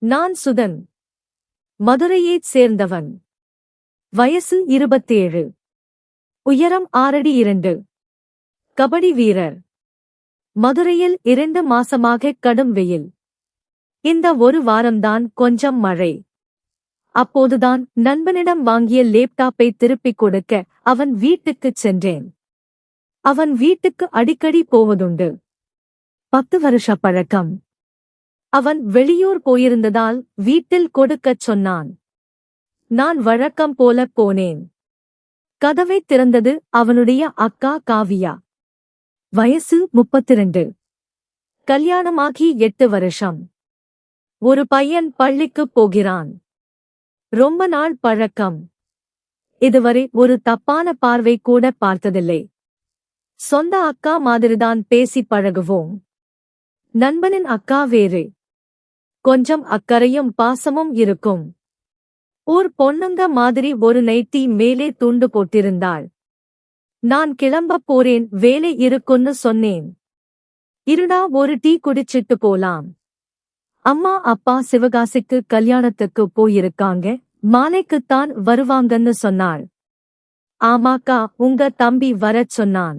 நான் சுதன். மதுரையைச் சேர்ந்தவன். வயசு 27. உயரம் 6 அடி 2. கபடி வீரர். மதுரையில் 2 மாசமாக கடும் வெயில். இந்த ஒரு வாரம்தான் கொஞ்சம் மழை. அப்போதுதான் நண்பனிடம் வாங்கிய லேப்டாப்பை திருப்பிக் கொடுக்க அவன் வீட்டுக்குச் சென்றேன். அவன் வீட்டுக்கு அடிக்கடி போவதுண்டு. 10 வருஷ பழக்கம். அவன் வெளியூர் போயிருந்ததால் வீட்டில் கொடுக்கச் சொன்னான். நான் வழக்கம் போல போனேன். கதவைத் திறந்தது அவனுடைய அக்கா காவியா. வயசு 32. கல்யாணமாகி 8 வருஷம். ஒரு பையன் பள்ளிக்குப் போகிறான். ரொம்ப நாள் பழக்கம். இதுவரை ஒரு தப்பான பார்வை கூட பார்த்ததில்லை. சொந்த அக்கா மாதிரிதான் பேசி பழகுவோம். நண்பனின் அக்கா வேறு. கொஞ்சம் அக்கறையும் பாசமும் இருக்கும். ஊர் பொண்ணுங்க மாதிரி ஒரு நைட்டி மேலே துண்டு போட்டிருந்தாள். நான் கிளம்பப் போறேன், வேலை இருக்குன்னு சொன்னேன். இருடா, ஒரு டீ குடிச்சிட்டு போலாம். அம்மா அப்பா சிவகாசிக்கு கல்யாணத்துக்கு போயிருக்காங்க, மாலைக்குத்தான் வருவாங்கன்னு சொன்னாள். ஆமாக்கா, உங்க தம்பி வரச் சொன்னான்.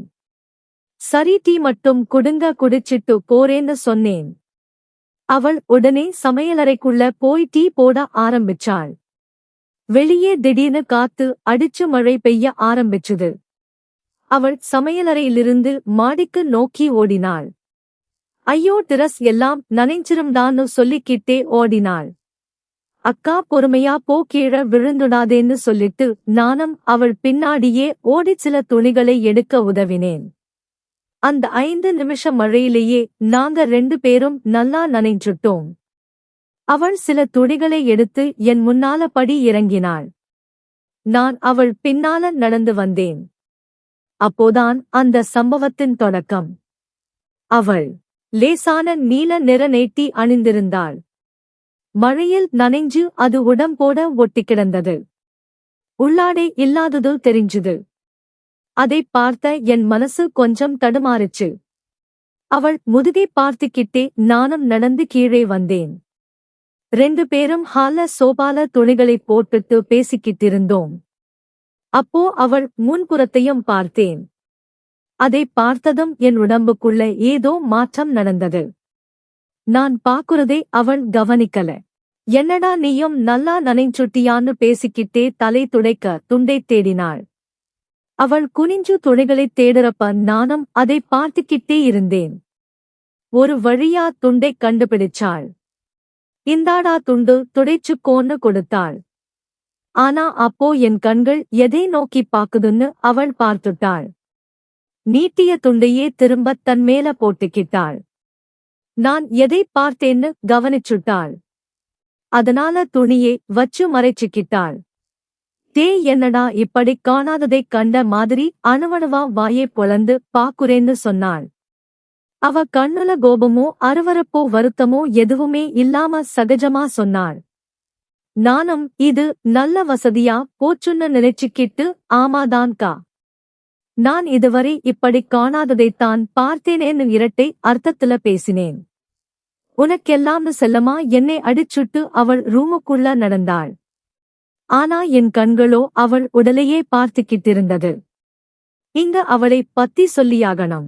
சரி, டீ மட்டும் குடுங்க, குடிச்சிட்டு போறேன்னு சொன்னேன். அவள் உடனே சமையலறைக்குள்ள போய் டீ போட ஆரம்பிச்சாள். வெளியே திடீர்னு காத்து அடிச்சு மழை பெய்ய ஆரம்பிச்சுது. அவள் சமையலறையிலிருந்து மாடிக்கு நோக்கி ஓடினாள். ஐயோ, டிரஸ் எல்லாம் நனைஞ்சிரும்டான்னு சொல்லிக்கிட்டே ஓடினாள். அக்கா, பொறுமையா போ, கீழ விழுந்துடாதேன்னு சொல்லிட்டு நானும் அவள் பின்னாடியே ஓடி சில துணிகளை எடுக்க உதவினேன். அந்த 5 நிமிஷ மழையிலேயே நாங்க 2 பேரும் நல்லா நனைஞ்சுட்டோம். அவள் சில துணிகளை எடுத்து என் முன்னால படி இறங்கினாள். நான் அவள் பின்னால நடந்து வந்தேன். அப்போதான் அந்த சம்பவத்தின் தொடக்கம். அவள் லேசான நீல நிற நைட்டி அணிந்திருந்தாள். மழையில் நனைஞ்சு அது உடம்போட ஒட்டிக்கிடந்தது. உள்ளாடை இல்லாதது தெரிஞ்சுது. அதைப் பார்த்த என் மனசு கொஞ்சம் தடுமாறிச்சு. அவள் முதுகை பார்த்துக்கிட்டே நானும் நடந்து கீழே வந்தேன். 2 பேரும் ஹால்ல சோபால துணிகளைப் போட்டுட்டு பேசிக்கிட்டிருந்தோம். அப்போ அவள் முன்புறத்தையும் பார்த்தேன். அதைப் பார்த்ததும் என் உடம்புக்குள்ள ஏதோ மாற்றம் நடந்தது. நான் பாக்குறதை அவள் கவனிக்கல. என்னடா, நீயும் நல்லா நனைஞ்சுட்டியான்னு பேசிக்கிட்டே தலை துடைக்க துண்டைத் தேடினாள். அவள் குனிஞ்சு துணிகளைத் தேடுறப்ப நானும் அதை பார்த்துக்கிட்டே இருந்தேன். ஒரு வழியா துண்டைக் கண்டுபிடிச்சாள். இந்தாடா துண்டு, துடைச்சுக்கோன்னு கொடுத்தாள். ஆனா அப்போ என் கண்கள் எதை நோக்கி பாக்குதுன்னு அவள் பார்த்துட்டாள். நீட்டிய துண்டையே திரும்பத் தன் மேல போட்டுக்கிட்டாள். நான் எதை பார்த்தேன்னு கவனிச்சுட்டாள். அதனால துணியை வச்சு மறைச்சுக்கிட்டாள். என்னடா, இப்படி காணாததைக் கண்ட மாதிரி அணுவணுவா வாயே பொளந்து பாக்குறேன்னு சொன்னாள். அவ கண்ணுல கோபமோ அருவருப்போ வருத்தமோ எதுவுமே இல்லாம சகஜமா சொன்னாள். நானும் இது நல்ல வசதியா போச்சுன்னு நினைச்சுக்கிட்டு ஆமாதான்கா, நான் இதுவரை இப்படி காணாததைத்தான் பார்த்தேனேன்னு இரட்டை அர்த்தத்துல பேசினேன். உனக்கெல்லாம்னு செல்லமா என்னை அடிச்சுட்டு அவள் ரூமுக்குள்ள நடந்தாள். ஆனா என் கண்களோ அவள் உடலையே பார்த்துக்கிட்டிருந்தது. இங்க அவளை பத்தி சொல்லியாகணும்.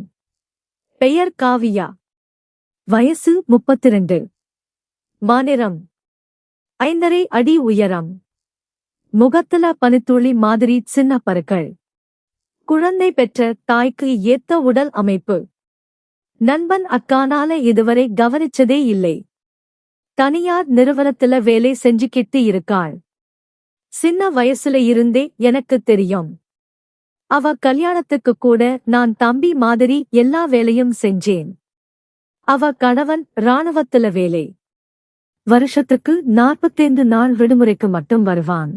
பெயர் காவியா. வயசு 32. மாநிறம் 5.5 அடி உயரம். முகத்துல பனித்துளி மாதிரி சின்ன பருக்கள். குழந்தை பெற்ற தாய்க்கு ஏத்த உடல் அமைப்பு. நண்பன் அக்கானால இதுவரை கவனிச்சதே இல்லை. தனியார் நிறுவனத்துல வேலை செஞ்சுக்கிட்டு இருக்காள். சின்ன வயசுல இருந்தே எனக்கு தெரியும். அவ கல்யாணத்துக்கு கூட நான் தம்பி மாதிரி எல்லா வேலையும் செஞ்சேன். அவ கணவன் இராணுவத்துல வேலை. வருஷத்துக்கு 45 நாள் விடுமுறைக்கு மட்டும் வருவான்.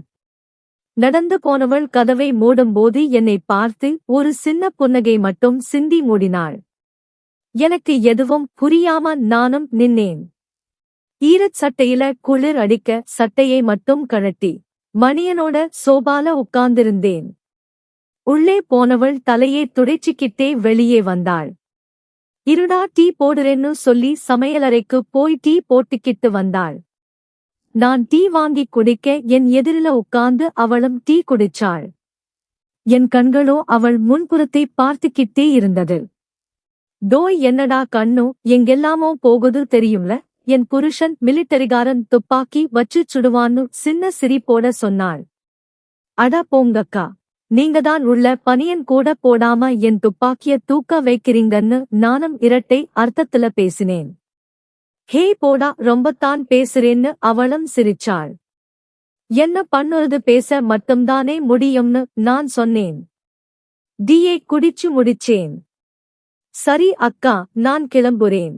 நடந்து போனவள் கதவை மூடும்போது என்னை பார்த்து ஒரு சின்ன புன்னகை மட்டும் சிந்தி மூடினாள். எனக்கு எதுவும் புரியாம நானும் நின்னேன். ஈரச் சட்டையில குளிர் அடிக்க சட்டையை மட்டும் கழட்டி மணியனோட சோபால உட்கார்ந்திருந்தேன். உள்ளே போனவள் தலையை துடைச்சிக்கிட்டே வெளியே வந்தாள். இருடா, டீ போடுறேன்னு சொல்லி சமையலறைக்கு போய் டீ போட்டுக்கிட்டு வந்தாள். நான் டீ வாங்கி குடிக்க என் எதிரில உட்கார்ந்து அவளும் டீ குடிச்சாள். என் கண்களோ அவள் முன்புறத்தை பார்த்துக்கிட்டே இருந்தது. டோய் என்னடா கண்ணு, எங்கெல்லாமோ போகுது தெரியும்ல, என் புருஷன் மிலிட்டரிகாரன் துப்பாக்கி வச்சு சுடுவான்னு சின்ன சிரிப்போட சொன்னாள். அட போங்கக்கா, நீங்கதான் உள்ள பனியன் கூட போடாம என் துப்பாக்கிய தூக்க வைக்கிறீங்கன்னு நானும் இரட்டை அர்த்தத்துல பேசினேன். ஹே போடா, ரொம்பத்தான் பேசுறேன்னு அவளும் சிரிச்சாள். என்ன பண்ணுறது, பேச மட்டும்தானே முடியும்னு நான் சொன்னேன். டீயை குடிச்சு முடிச்சேன். சரி அக்கா, நான் கிளம்புறேன்.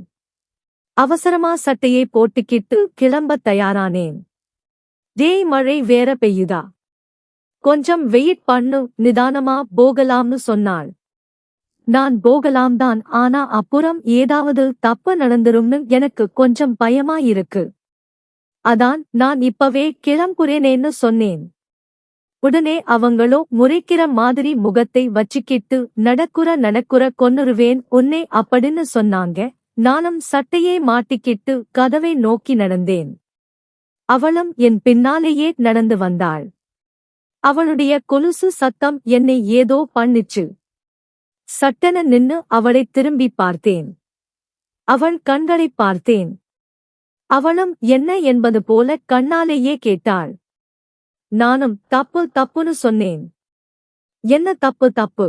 அவசரமா சட்டையை போட்டுக்கிட்டு கிளம்பத் தயாரானேன். டேய், மழை வேற பெய்யுதா? கொஞ்சம் வெயிட் பண்ணு, நிதானமா போகலாம்னு சொன்னாள். நான் போகலாம்தான், ஆனா அப்புறம் ஏதாவது தப்பு நடந்துரும்னு எனக்கு கொஞ்சம் பயமா இருக்கு. அதான் நான் இப்பவே கிளம்புறேனேன்னு சொன்னேன். உடனே அவங்களோ முறைக்கிற மாதிரி முகத்தை வச்சுக்கிட்டு நடக்குற கொன்னுருவேன் உன்னை அப்படின்னு சொன்னாங்க. நானும் சட்டையே மாட்டிக்கிட்டு கதவை நோக்கி நடந்தேன். அவளும் என் பின்னாலேயே நடந்து வந்தாள். அவளுடைய கொலுசு சத்தம் என்னை ஏதோ பண்ணிச்சு. சட்டென நின்னு அவளை திரும்பி பார்த்தேன். அவள் கண்களைப் பார்த்தேன். அவளும் என்ன என்பது போல கண்ணாலேயே கேட்டாள். நானும் தப்பு தப்புன்னு சொன்னேன். என்ன தப்பு தப்பு?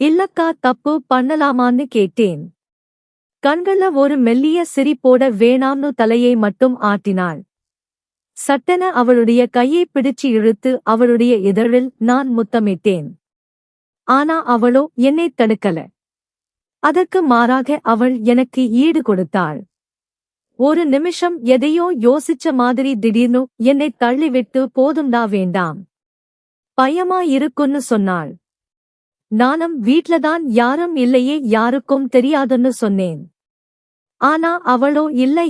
இல்லக்கா, தப்பு பண்ணலாமான்னு கேட்டேன். கண்கள ஒரு மெல்லிய சிரிப்போட வேணாம்னு தலையை மட்டும் ஆட்டினாள். சட்டென அவளுடைய கையை பிடிச்சு இழுத்து அவளுடைய இதழில் நான் முத்தமிட்டேன். ஆனா அவளோ என்னை தடுக்கல. அதற்கு மாறாக அவள் எனக்கு ஈடு கொடுத்தாள். ஒரு நிமிஷம் எதையோ யோசிச்ச மாதிரி திடீர்னு என்னை தள்ளிவிட்டு போதும்டா, வேண்டாம், பயமா இருக்குன்னு சொன்னாள். நானும் வீட்லதான் யாரும் இல்லையே, யாருக்கும் தெரியாதுன்னு சொன்னேன். ஆனா அவளோ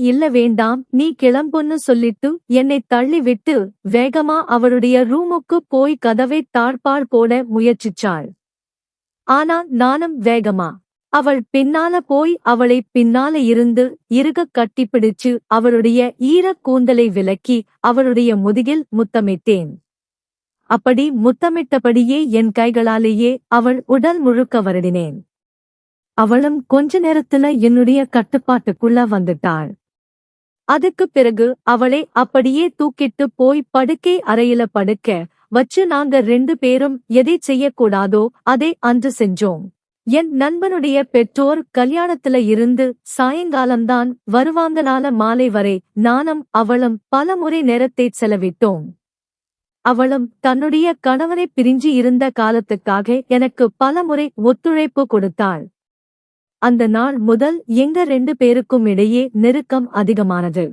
இல்ல வேண்டாம், நீ கிளம்புன்னு சொல்லிட்டு என்னை தள்ளிவிட்டு வேகமா அவளுடைய ரூமுக்கு போய் கதவை தாழ்பாள் போட முயற்சிச்சாள். ஆனா நானும் வேகமா அவள் பின்னால போய் அவளை பின்னால இருந்து இறுகக் கட்டிப்பிடிச்சு அவளுடைய ஈரக் கூந்தலை விலக்கி அவளுடைய முதுகில் முத்தமிட்டேன். அப்படி முத்தமிட்டபடியே என் கைகளாலேயே அவள் உடல் முழுக்க வருடினேன். அவளும் கொஞ்ச நேரத்துல என்னுடைய கட்டுப்பாட்டுக்குள்ள வந்துட்டாள். அதுக்குப் பிறகு அவளை அப்படியே தூக்கிட்டு போய் படுக்கை அறையில படுக்க வச்சு நாங்க 2 பேரும் எதை செய்யக்கூடாதோ அதை அன்று செஞ்சோம். என் நண்பனுடைய பெற்றோர் கல்யாணத்துல இருந்து சாயங்காலம்தான் வருவாங்கனால மாலை வரை நானும் அவளும் பலமுறை நேரத்தை செலவிட்டோம். அவளும் தன்னுடைய கணவனை பிரிஞ்சு இருந்த காலத்துக்காக எனக்கு பலமுறை ஒத்துழைப்பு கொடுத்தாள். அந்த நாள் முதல் எங்க 2 பேருக்கும் இடையே நெருக்கம் அதிகமானது.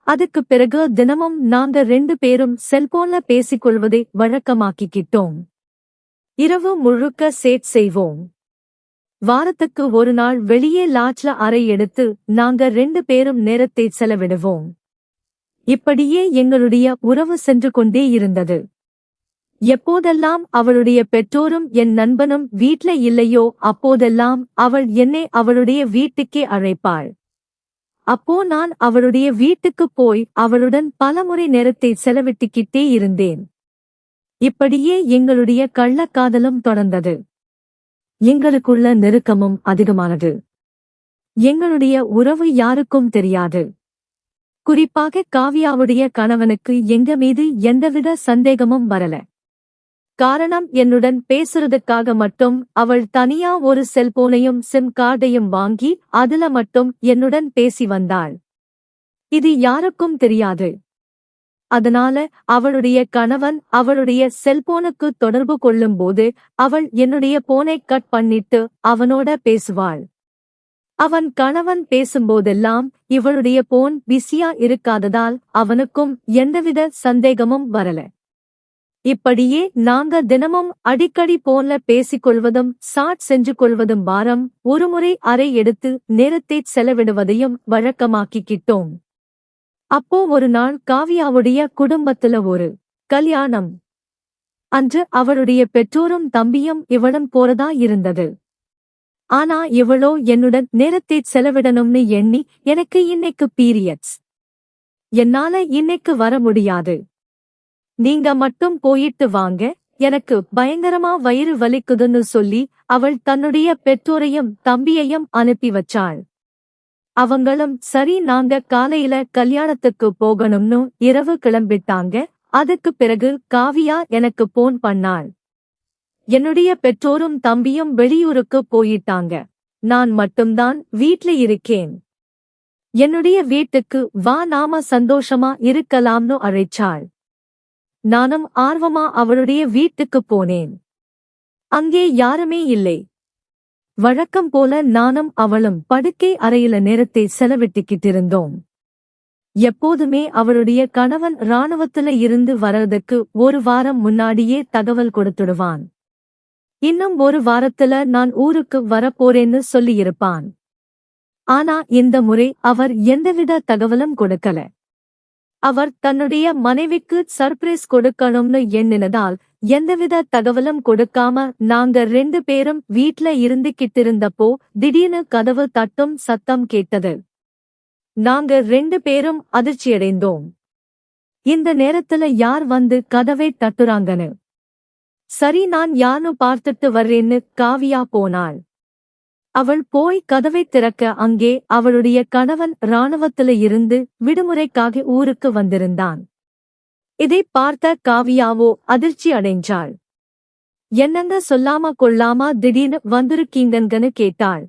அதுக்குப் பிறகு தினமும் நாங்க 2 பேரும் செல்போன்ல பேசிக்கொள்வதை வழக்கமாக்கிக்கிட்டோம். இரவு முழுக்க சேட் செய்வோம். வாரத்துக்கு ஒரு நாள் வெளியே லாட்ஜ்ல அறை எடுத்து நாங்க 2 பேரும் நேரத்தை செலவிடுவோம். இப்படியே எங்களுடைய உறவு சென்று கொண்டே இருந்தது. எப்போதெல்லாம் அவளுடைய பெற்றோரும் என் நண்பனும் வீட்ல இல்லையோ அப்போதெல்லாம் அவள் என்னை அவளுடைய வீட்டுக்கே அழைப்பாள். அப்போ நான் அவளுடைய வீட்டுக்குப் போய் அவளுடன் பலமுறை நேரத்தை செலவிட்டுக்கிட்டே இருந்தேன். இப்படியே எங்களுடைய கள்ளக்காதலும் தொடர்ந்தது. எங்களுக்குள்ள நெருக்கமும் அதிகமானது. எங்களுடைய உறவு யாருக்கும் தெரியாது. குறிப்பாக காவியாவுடைய கணவனுக்கு எங்க மீது எந்தவித சந்தேகமும் வரல. காரணம், என்னுடன் பேசுறதுக்காக மட்டும் அவள் தனியா ஒரு செல்போனையும் சிம் கார்டையும் வாங்கி அதுல மட்டும் என்னுடன் பேசி வந்தாள். இது யாருக்கும் தெரியாது. அதனால அவளுடைய கணவன் அவளுடைய செல்போனுக்கு தொடர்பு கொள்ளும்போது அவள் என்னுடைய போனை கட் பண்ணிட்டு அவனோட பேசுவாள். அவன் கணவன் பேசும்போதெல்லாம் இவளுடைய போன் பிஸியா இருக்காததால் அவனுக்கும் எந்தவித சந்தேகமும் வரல. இப்படியே நாங்க தினமும் அடிக்கடி போன்ல பேசிக்கொள்வதும் சாட் செஞ்சு கொள்வதும் வாரம் ஒருமுறை அறை எடுத்து நேரத்தை செலவிடுவதையும் வழக்கமாக்கிக்கிட்டோம். அப்போ ஒரு நாள் காவியாவுடைய குடும்பத்துல ஒரு கல்யாணம். அன்று அவளுடைய பெற்றோரும் தம்பியும் இவளும் போறதா இருந்தது. ஆனா இவளோ என்னுடன் நேரத்தை செலவிடணும்னு எண்ணி எனக்கு இன்னைக்கு பீரியட்ஸ் என்னால இன்னைக்கு வர முடியாது. நீங்க மட்டும் போயிட்டு வாங்க, எனக்கு பயங்கரமா வயிறு வலிக்குதுன்னு சொல்லி அவள் தன்னுடைய பெற்றோரையும் தம்பியையும் அனுப்பி வச்சாள். அவங்களும் சரி நாங்க காலையில கல்யாணத்துக்கு போகணும்னு இரவு கிளம்பிட்டாங்க. அதுக்கு பிறகு காவியா எனக்கு போன் பண்ணாள். என்னுடைய பெற்றோரும் தம்பியும் வெளியூருக்கு போயிட்டாங்க. நான் மட்டும்தான் வீட்ல இருக்கேன். என்னுடைய வீட்டுக்கு வா, நாம சந்தோஷமா இருக்கலாம்னு அழைச்சாள். நானும் ஆர்வமா அவளுடைய வீட்டுக்கு போனேன். அங்கே யாருமே இல்லை. வழக்கம் போல நானும் அவளும் படுக்கை அறையில நேரத்தை செலவிட்டுக்கிட்டிருந்தோம். எப்போதுமே அவளுடைய கணவன் இராணுவத்துல இருந்து வர்றதுக்கு ஒரு வாரம் முன்னாடியே தகவல் கொடுத்துடுவான். இன்னும் ஒரு வாரத்துல நான் ஊருக்கு வரப்போறேன்னு சொல்லியிருப்பான். ஆனா இந்த முறை அவர் எந்தவித தகவலும் கொடுக்கல. அவர் தன்னுடைய மனைவிக்கு சர்ப்ரைஸ் கொடுக்கணும்னு எண்ணினதால் எந்தவித தகவலும் கொடுக்காம நாங்க 2 பேரும் வீட்ல இருந்துகிட்டிருந்தப்போ திடீர்னு கதவு தட்டும் சத்தம் கேட்டது. நாங்க 2 பேரும் அதிர்ச்சியடைந்தோம். இந்த நேரத்துல யார் வந்து கதவை தட்டுறாங்கன்னு. சரி, நான் யாருன்னு பார்த்துட்டு வர்றேன்னு காவியா போனாள். அவள் போய் கதவை திறக்க அங்கே அவளுடைய கணவன் இராணுவத்துல இருந்து விடுமுறைக்காக ஊருக்கு வந்திருந்தான். இதை பார்த்த காவியாவோ அதிர்ச்சி அடைஞ்சாள். என்னங்க சொல்லாம கொள்ளாம திடீர்னு வந்திருக்கீங்கன்னு கேட்டாள்.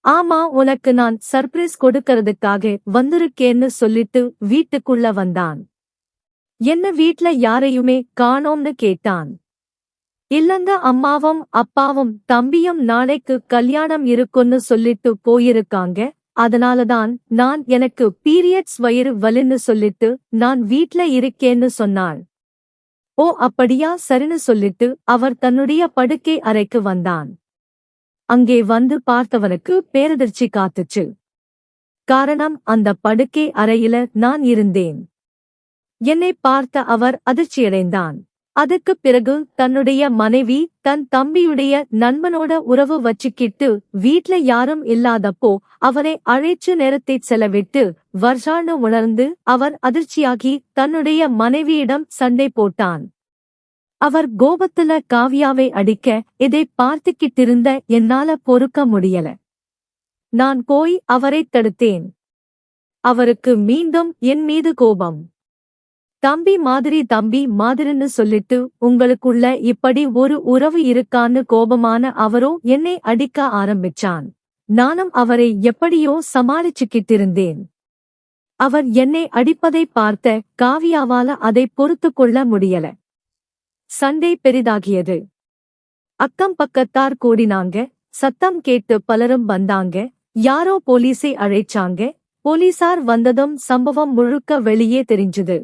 ஆமா, உனக்கு நான் சர்ப்ரைஸ் கொடுக்கறதுக்காக வந்திருக்கேன்னு சொல்லிட்டு வீட்டுக்குள்ள வந்தான். என்ன வீட்ல யாரையுமே காணோம்னு கேட்டான். இல்லங்க, அம்மாவும் அப்பாவும் தம்பியும் நாளைக்கு கல்யாணம் இருக்குன்னு சொல்லிட்டு போயிருக்காங்க. அதனாலதான் நான் எனக்கு பீரியட்ஸ் வயிறு வலின்னு சொல்லிட்டு நான் வீட்ல இருக்கேன்னு சொன்னாள். ஓ அப்படியா, சரின்னு சொல்லிட்டு அவர் தன்னுடைய படுக்கை அறைக்கு வந்தான். அங்கே வந்து பார்த்தவனுக்கு பேரதிர்ச்சி காத்துச்சு. காரணம், அந்த படுக்கை அறையில நான் இருந்தேன். என்னை பார்த்த அவர் அதிர்ச்சியடைந்தான். அதுக்குப் பிறகு தன்னுடைய மனைவி தன் தம்பியுடைய நண்பனோட உறவு வச்சுக்கிட்டு வீட்ல யாரும் இல்லாதப்போ அவரை அழைச்சு நேரத்தை செலவிட்டு வர்ஷான்னு உணர்ந்து அவர் அதிர்ச்சியாகி தன்னுடைய மனைவியிடம் சண்டை போட்டான். அவர் கோபத்துல காவியாவை அடிக்க இதை பார்த்துக்கிட்டிருந்த என்னால பொறுக்க முடியல. நான் போய் அவரைத் தடுத்தேன். அவருக்கு மீண்டும் என் மீது கோபம். தம்பி மாதிரின்னு சொல்லிட்டு உங்களுக்குள்ள இப்படி ஒரு உறவு இருக்கான்னு கோபமான அவரோ என்னை அடிக்க ஆரம்பிச்சான். நானும் அவரை எப்படியோ சமாளிச்சுக்கிட்டிருந்தேன். அவர் என்னை அடிப்பதை பார்த்த காவியாவால அதை பொறுத்துக்கொள்ள முடியல. சண்டை பெரிதாகியது. அக்கம் பக்கத்தார் கூடினாங்க. சத்தம் கேட்டு பலரும் வந்தாங்க. யாரோ போலீஸை அழைச்சாங்க. போலீசார் வந்ததும் சம்பவம் முழுக்க வெளியே தெரிஞ்சுது.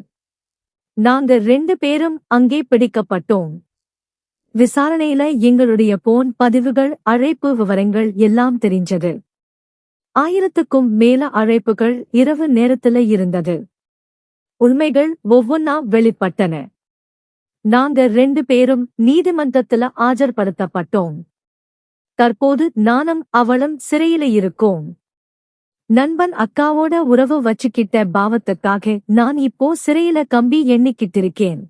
நாங்க 2 பேரும் அங்கே பிடிக்கப்பட்டோம். விசாரணையில எங்களுடைய போன் பதிவுகள், அழைப்பு விவரங்கள் எல்லாம் தெரிஞ்சது. 1000க்கும் மேல அழைப்புகள் இரவு நேரத்துல இருந்தது. உண்மைகள் ஒவ்வொன்னா வெளிப்பட்டன. நாங்க 2 பேரும் நீதிமன்றத்துல ஆஜர்படுத்தப்பட்டோம். தற்போது நானும் அவளும் சிறையில இருக்கோம். நண்பன் அக்காவோட உறவு வச்சுக்கிட்ட பாவத்துக்காக நான் இப்போ சிறையில கம்பி எண்ணிக்கிட்டிருக்கேன்.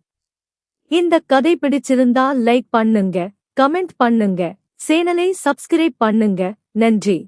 இந்த கதை பிடிச்சிருந்தா லைக் பண்ணுங்க, கமெண்ட் பண்ணுங்க, சேனலை சப்ஸ்கிரைப் பண்ணுங்க. நன்றி.